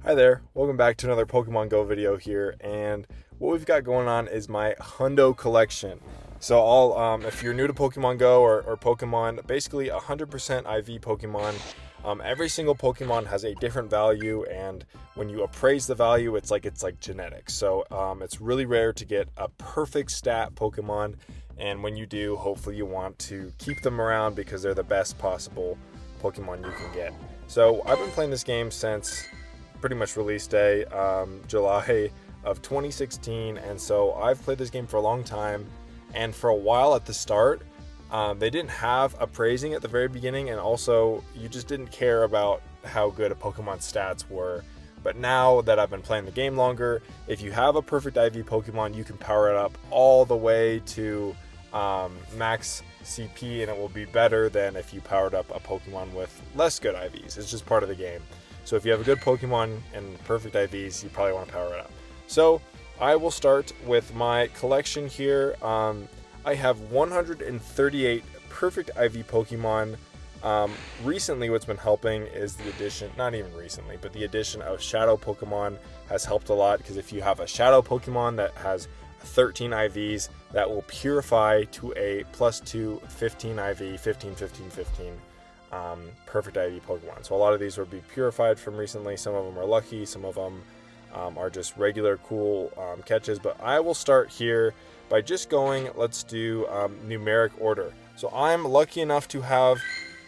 Hi there, welcome back to another Pokemon Go video here, and what we've got going on is my hundo collection. So if you're new to Pokemon Go or Pokemon, basically 100% IV Pokemon. Every single Pokemon has a different value, and when you appraise the value, it's like genetics. So it's really rare to get a perfect stat Pokemon, and when you do, hopefully you want to keep them around because they're the best possible Pokemon you can get. So I've been playing this game since pretty much release day, July of 2016, and so I've played this game for a long time. And for a while at the start, they didn't have appraising at the very beginning, and also you just didn't care about how good a Pokemon's stats were. But now that I've been playing the game longer, if you have a perfect IV Pokemon, you can power it up all the way to max CP, and it will be better than if you powered up a Pokemon with less good IVs. It's just part of the game. So if you have a good Pokemon and perfect IVs, you probably want to power it up. So I will start with my collection here. I have 138 perfect IV Pokemon. Recently, what's been helping is the addition, not even recently, but the addition of Shadow Pokemon has helped a lot, because if you have a Shadow Pokemon that has 13 IVs, that will purify to a +2 15 IV, 15, 15, 15. Perfect IV Pokemon. So a lot of these will be purified from recently. Some of them are lucky, some of them are just regular cool catches. But I will start here by just going, let's do numeric order. So I'm lucky enough to have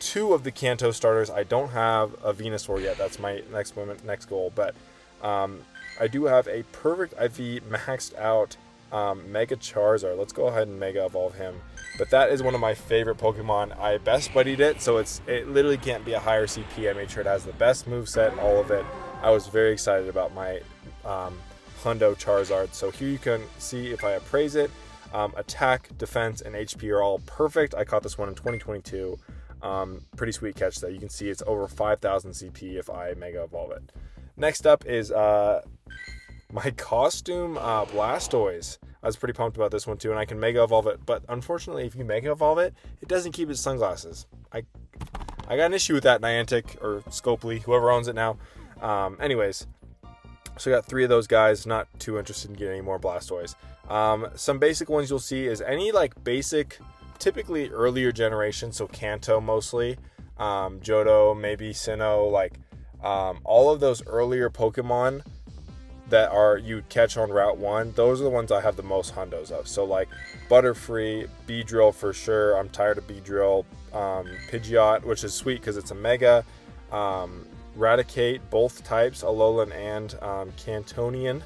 2 of the Kanto starters. I don't have a Venusaur yet. That's my next goal. But I do have a perfect IV maxed out Mega Charizard. Let's go ahead and Mega Evolve him. But that is one of my favorite Pokemon. I best buddied it, so it literally can't be a higher CP. I made sure it has the best moveset and all of it. I was very excited about my Hundo Charizard. So here you can see if I appraise it, attack, defense, and HP are all perfect. I caught this one in 2022. Pretty sweet catch though. You can see it's over 5,000 CP if I Mega Evolve it. Next up is my costume Blastoise. I was pretty pumped about this one too, and I can Mega Evolve it, but unfortunately if you Mega Evolve it, it doesn't keep its sunglasses. I got an issue with that, Niantic or Scopely, whoever owns it now. Anyways, so I got 3 of those guys. Not too interested in getting any more Blastoise. Some basic ones you'll see is any like basic, typically earlier generation, so Kanto mostly, Johto, maybe Sinnoh, like all of those earlier Pokemon that you catch on Route 1, those are the ones I have the most hundos of. So like Butterfree, Beedrill for sure. I'm tired of Beedrill. Pidgeot, which is sweet because it's a Mega. Raticate, both types, Alolan and Cantonian.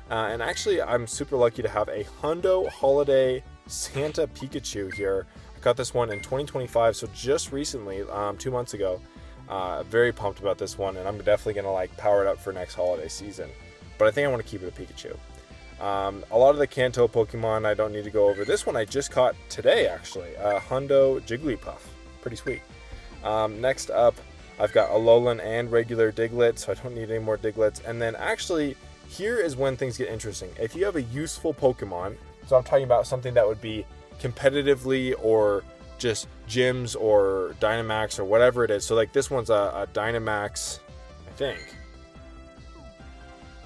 And actually, I'm super lucky to have a Hundo Holiday Santa Pikachu here. I got this one in 2025, so just recently, 2 months ago. Very pumped about this one, and I'm definitely going to like power it up for next holiday season. But I think I want to keep it a Pikachu. A lot of the Kanto Pokemon I don't need to go over. This one I just caught today, actually. Hundo Jigglypuff. Pretty sweet. Next up, I've got Alolan and regular Diglett, so I don't need any more Diglets. And then actually, here is when things get interesting. If you have a useful Pokemon, so I'm talking about something that would be competitively or just gyms or Dynamax or whatever it is. So like this one's a Dynamax, I think.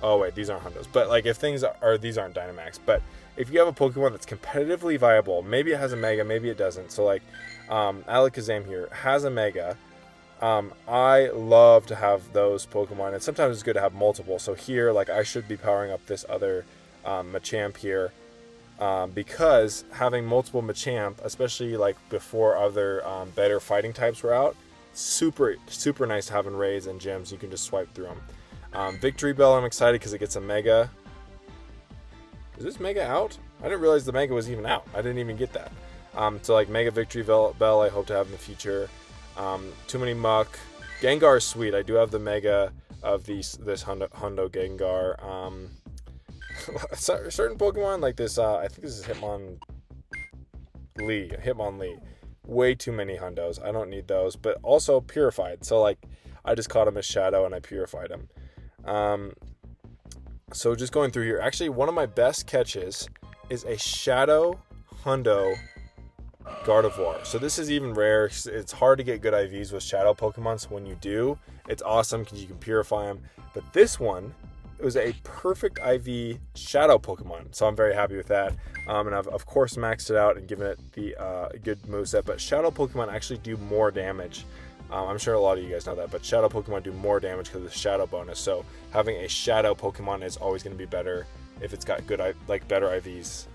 Oh wait, these aren't Hundos. But like if these aren't Dynamax. But if you have a Pokemon that's competitively viable, maybe it has a Mega, maybe it doesn't. So like Alakazam here has a Mega. I love to have those Pokemon, and sometimes it's good to have multiple. So here, like I should be powering up this other Machamp here, because having multiple Machamp, especially like before other better fighting types were out, super nice to have in raids and gyms. You can just swipe through them. Victory Bell, I'm excited because it gets a Mega. Is this Mega out? I didn't realize the Mega was even out. I didn't even get that. So like Mega Victory Bell I hope to have in the future. Too many Muck. Gengar is sweet. I do have the Mega of this Hundo Gengar. Certain Pokemon like this, I think this is Hitmonlee. Way too many Hundos. I don't need those, but also purified. So like I just caught him as Shadow and I purified him. So just going through here, actually one of my best catches is a Shadow Hundo Gardevoir. So this is even rare. It's hard to get good IVs with shadow Pokemon, so when you do, it's awesome because you can purify them. But this one, it was a perfect IV shadow Pokemon, so I'm very happy with that. And I've of course maxed it out and given it the good moveset. But shadow Pokemon actually do more damage. I'm sure a lot of you guys know that, but shadow Pokemon do more damage because of the shadow bonus. So having a shadow Pokemon is always going to be better if it's got good, like better IVs,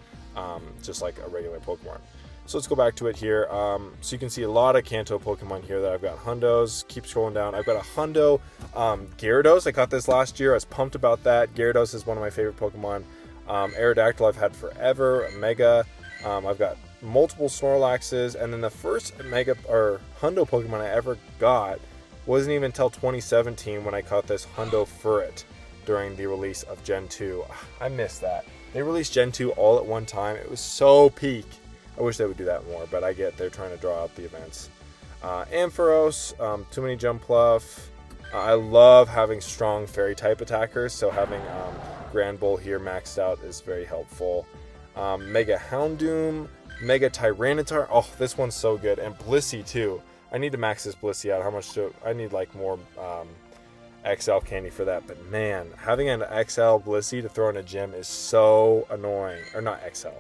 just like a regular Pokemon. So let's go back to it here. So you can see a lot of Kanto Pokemon here that I've got hundos. Keep scrolling down. I've got a hundo Gyarados. I caught this last year. I was pumped about that. Gyarados is one of my favorite Pokemon. Aerodactyl I've had forever. Mega. I've got multiple Snorlaxes, and then the first Mega or Hundo Pokemon I ever got wasn't even until 2017 when I caught this Hundo Furret during the release of Gen 2. I missed that. They released Gen 2 all at one time. It was so peak. I wish they would do that more, but I get they're trying to draw out the events. Ampharos, too many Jumpluff. I love having strong fairy type attackers, so having Grand Bull here maxed out is very helpful. Mega Houndoom, Mega Tyranitar. Oh, this one's so good. And Blissey too. I need to max this Blissey out. How much do I need? Like more XL candy for that. But man, having an XL Blissey to throw in a gym is so annoying. Or not XL.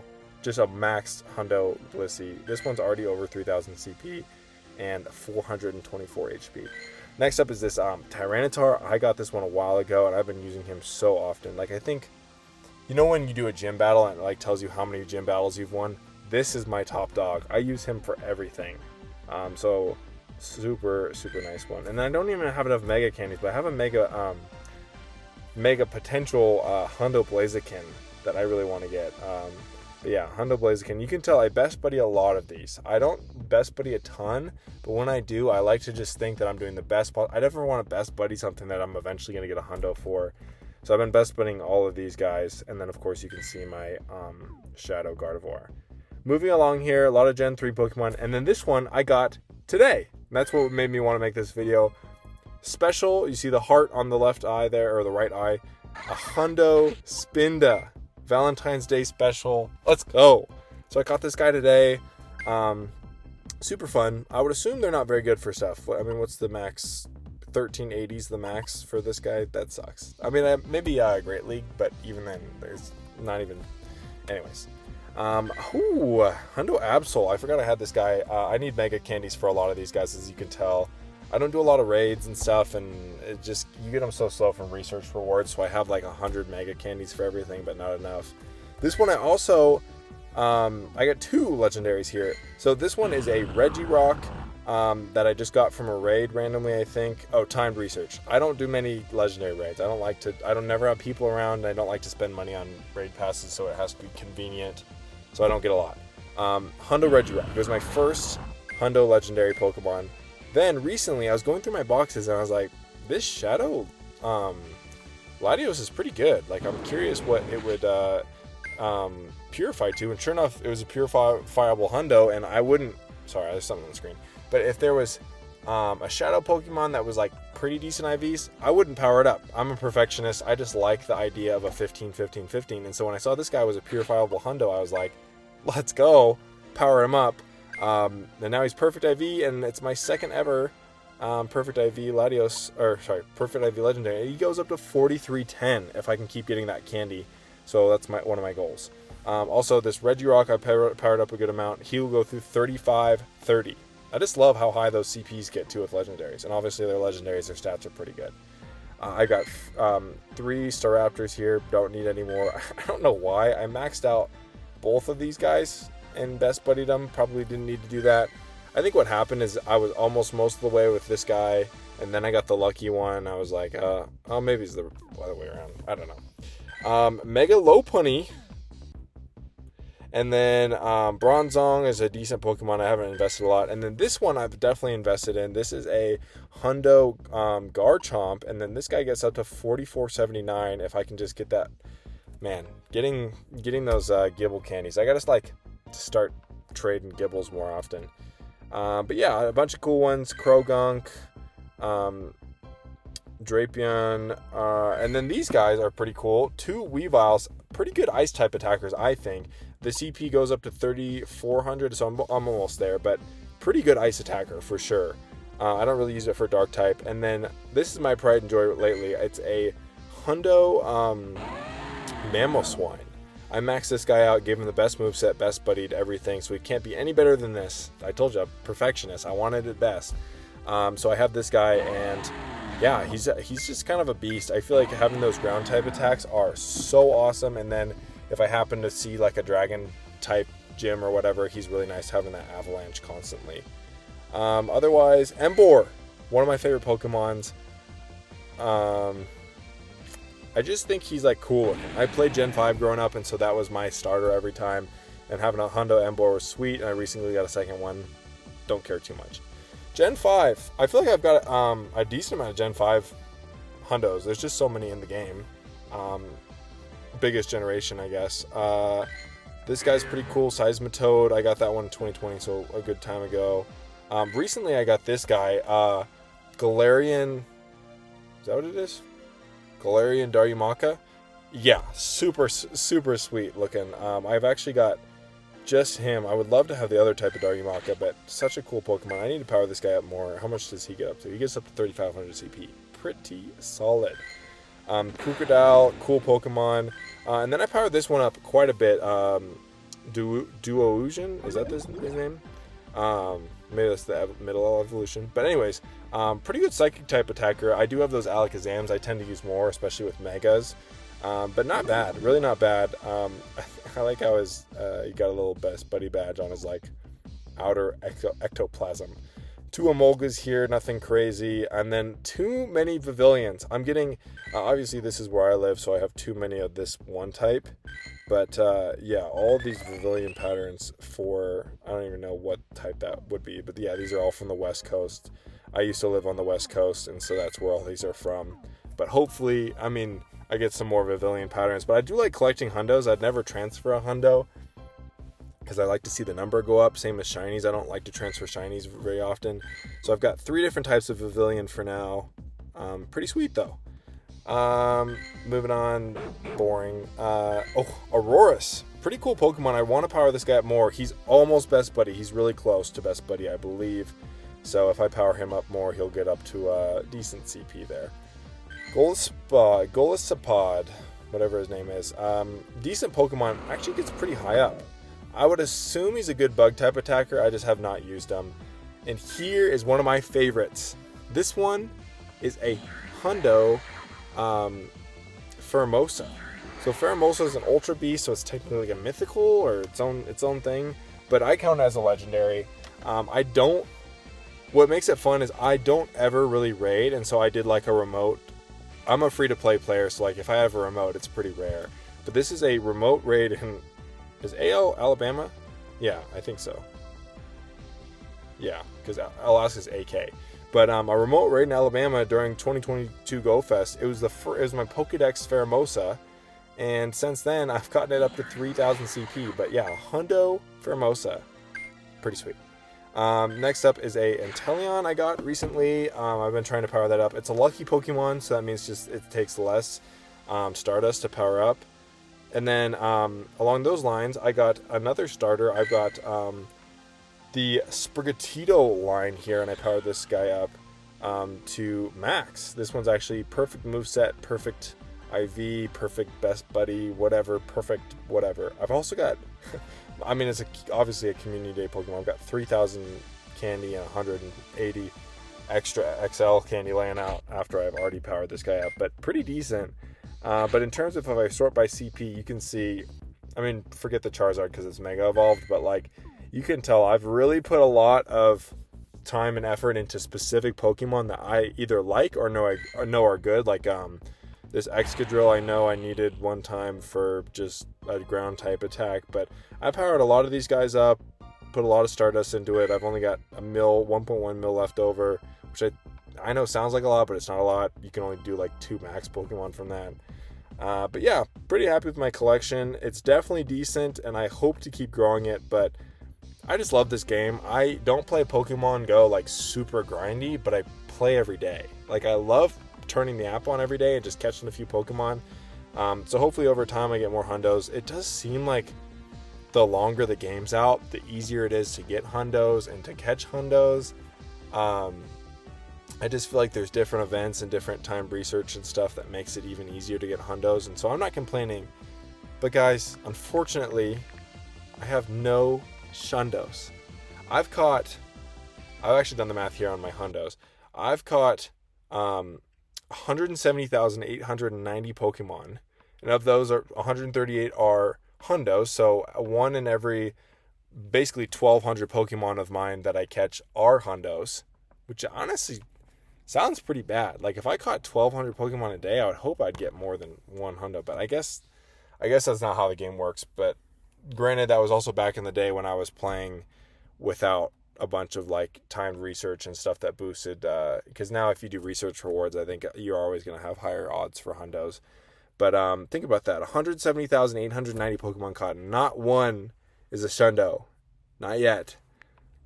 Just a maxed Hundo Blissey. This one's already over 3000 CP and 424 HP. Next up is this Tyranitar. I got this one a while ago and I've been using him so often. Like, I think, you know when you do a gym battle and it like tells you how many gym battles you've won? This is my top dog. I use him for everything. So super nice one. And I don't even have enough Mega candies, but I have a Mega potential Hundo Blaziken that I really want to get. But yeah, Hundo Blaziken. You can tell I best buddy a lot of these. I don't best buddy a ton, but when I do, I like to just think that I'm doing the best. I never want to best buddy something that I'm eventually going to get a Hundo for. So I've been best buddying all of these guys. And then, of course, you can see my Shadow Gardevoir. Moving along here, a lot of Gen 3 Pokemon. And then this one I got today. And that's what made me want to make this video. Special, you see the heart on the left eye there, or the right eye. A Hundo Spinda. Valentine's Day special. Let's go. So I caught this guy today. Super fun. I would assume they're not very good for stuff. I mean, what's the max? 1380's the max for this guy. That sucks. I mean, maybe Great League, but even then, there's not even. Anyways. Hundo Absol. I forgot I had this guy. I need Mega candies for a lot of these guys, as you can tell. I don't do a lot of raids and stuff, and it just, you get them so slow from research rewards, so I have like 100 Mega candies for everything, but not enough. This one I also, I got two legendaries here. So this one is a Regirock that I just got from a raid randomly, I think. Oh, timed research. I don't do many legendary raids. I don't never have people around, and I don't like to spend money on raid passes, so it has to be convenient, so I don't get a lot. Hundo Regirock. It was my first Hundo legendary Pokemon. Then recently I was going through my boxes and I was like, this Shadow Latios is pretty good. Like, I'm curious what it would purify to, and sure enough it was a purifiable Hundo, and I wouldn't, sorry, there's something on the screen, but if there was a Shadow Pokemon that was like pretty decent IVs, I wouldn't power it up. I'm a perfectionist. I just like the idea of a 15-15-15, and so when I saw this guy was a purifiable Hundo, I was like, let's go, power him up. And now he's perfect IV, and it's my second ever perfect IV Latios, or sorry, perfect IV Legendary. He goes up to 4310 if I can keep getting that candy. So that's one of my goals. Also, this Regirock I powered up a good amount. He will go through 35-30. I just love how high those CPs get to with legendaries, and obviously they're legendaries. Their stats are pretty good. I got 3 Staraptors here. Don't need any more. I don't know why I maxed out both of these guys and best buddied them. Probably didn't need to do that. I think what happened is I was almost most of the way with this guy, and then I got the lucky one. I was like, oh, maybe it's the other way around. I don't know. Mega Lopunny. And then Bronzong is a decent Pokemon. I haven't invested a lot. And then this one I've definitely invested in. This is a Hundo Garchomp. And then this guy gets up to 4479 if I can just get that. Man, getting those Gibble candies. I gotta like start trading Gibbles more often. But yeah, a bunch of cool ones. Krogunk, Drapion, and then these guys are pretty cool. 2 Weaviles, pretty good ice type attackers, I think. The CP goes up to 3,400, so I'm almost there, but pretty good ice attacker for sure. I don't really use it for dark type. And then this is my pride and joy lately. It's a hundo Mamoswine. I maxed this guy out, gave him the best moveset, best buddied, everything, so he can't be any better than this. I told you, I'm a perfectionist. I wanted it best. So I have this guy, and yeah, he's just kind of a beast. I feel like having those ground type attacks are so awesome, and then if I happen to see like a dragon type gym or whatever, he's really nice having that avalanche constantly. Otherwise, Emboar, one of my favorite Pokemons. I just think he's like cool. I played Gen 5 growing up, and so that was my starter every time. And having a Hundo Emboar was sweet, and I recently got a second one. Don't care too much. Gen 5. I feel like I've got a decent amount of Gen 5 Hundos. There's just so many in the game. Biggest generation, I guess. This guy's pretty cool. Seismitoad. I got that one in 2020, so a good time ago. Recently, I got this guy. Galarian. Is that what it is? Galarian Darumaka. Yeah, super sweet looking. I've actually got just him. I would love to have the other type of Darumaka, but such a cool Pokemon. I need to power this guy up more. How much does he get up to? He gets up to 3,500 CP. Pretty solid. Crocodile, cool Pokemon. And then I powered this one up quite a bit. Duosion, is that his name? Maybe that's the middle evolution. But anyways, pretty good Psychic type attacker. I do have those Alakazams I tend to use more, especially with Megas. But not bad, really not bad. I like how he got a little best buddy badge on his like outer ectoplasm. 2 Emolgas here, nothing crazy, and then too many Pavilions. I'm getting, obviously this is where I live, so I have too many of this one type. But yeah, all these Pavilion patterns for, I don't even know what type that would be, but yeah, these are all from the West Coast. I used to live on the West Coast, and so that's where all these are from. But hopefully, I mean, I get some more Pavilion patterns, but I do like collecting Hundos. I'd never transfer a Hundo because I like to see the number go up. Same as Shinies. I don't like to transfer Shinies very often. So I've got 3 different types of Pavilion for now. Pretty sweet, though. Moving on. Boring. Aurorus. Pretty cool Pokemon. I want to power this guy up more. He's almost Best Buddy. He's really close to Best Buddy, I believe. So if I power him up more, he'll get up to a decent CP there. Golisopod, whatever his name is. Decent Pokemon. Actually gets pretty high up. I would assume he's a good bug type attacker. I just have not used him. And here is one of my favorites. This one is a Hundo Pheromosa. So Pheromosa is an Ultra Beast, so it's technically like a mythical or its own thing. But I count it as a legendary. What makes it fun is I don't ever really raid, and so I did like a remote. I'm a free-to-play player, so like if I have a remote, it's pretty rare. But this is a remote raid in, is Alabama? Yeah, I think so. Yeah, because Alaska's AK. But a remote raid in Alabama during 2022 Go Fest. It was my Pokedex Pheromosa, and since then I've gotten it up to 3,000 CP. But yeah, Hundo Pheromosa, pretty sweet. Next up is a Inteleon I got recently. I've been trying to power that up. It's a lucky Pokemon, so that means it takes less Stardust to power up. And then along those lines, I got another starter. I've got the Sprigatito line here, and I powered this guy up to max. This one's actually perfect moveset, perfect IV, perfect best buddy, whatever, perfect whatever. I've also got, I mean, it's obviously a community day Pokemon. I've got 3,000 candy and 180 extra XL candy laying out after I've already powered this guy up, but pretty decent. But in terms of if I sort by CP, you can see, I mean, forget the Charizard because it's Mega Evolved, but like, you can tell I've really put a lot of time and effort into specific Pokemon that I either like or know are good. Like this Excadrill I know I needed one time for just a ground type attack, but I powered a lot of these guys up, put a lot of Stardust into it. I've only got 1.1 mil left over, which I know sounds like a lot, but it's not a lot. You can only do like 2 max Pokemon from that. But yeah, pretty happy with my collection. It's definitely decent, and I hope to keep growing it, but I just love this game. I don't play Pokemon Go like super grindy, but I play every day. Like I love turning the app on every day and just catching a few Pokemon. So hopefully over time I get more hundos. It does seem like the longer the game's out, the easier it is to get hundos and to catch hundos. I just feel like there's different events and different timed research and stuff that makes it even easier to get hundos, and so I'm not complaining. But guys, unfortunately, I have no shundos. I've actually done the math here on my hundos. I've caught 170,890 Pokemon, and of those, 138 are hundos, so one in every basically 1,200 Pokemon of mine that I catch are hundos, which honestly sounds pretty bad. Like, if I caught 1,200 Pokemon a day, I would hope I'd get more than one hundo, but I guess that's not how the game works. But granted, that was also back in the day when I was playing without a bunch of like timed research and stuff that boosted, because now if you do research rewards, I think you're always going to have higher odds for hundos. But think about that, 170,890 Pokemon caught, not one is a shundo, not yet.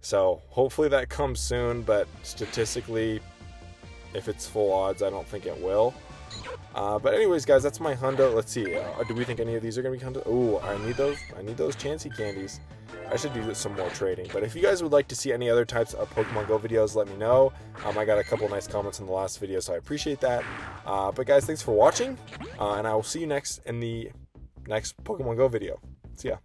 So hopefully that comes soon, but statistically, if it's full odds, I don't think it will. But anyways, guys, that's my hundo. Let's see. Do we think any of these are going to be hundo? Oh, I need those Chansey candies. I should do some more trading. But if you guys would like to see any other types of Pokemon Go videos, let me know. I got a couple nice comments in the last video, so I appreciate that. But guys, thanks for watching, and I will see you next in the next Pokemon Go video. See ya.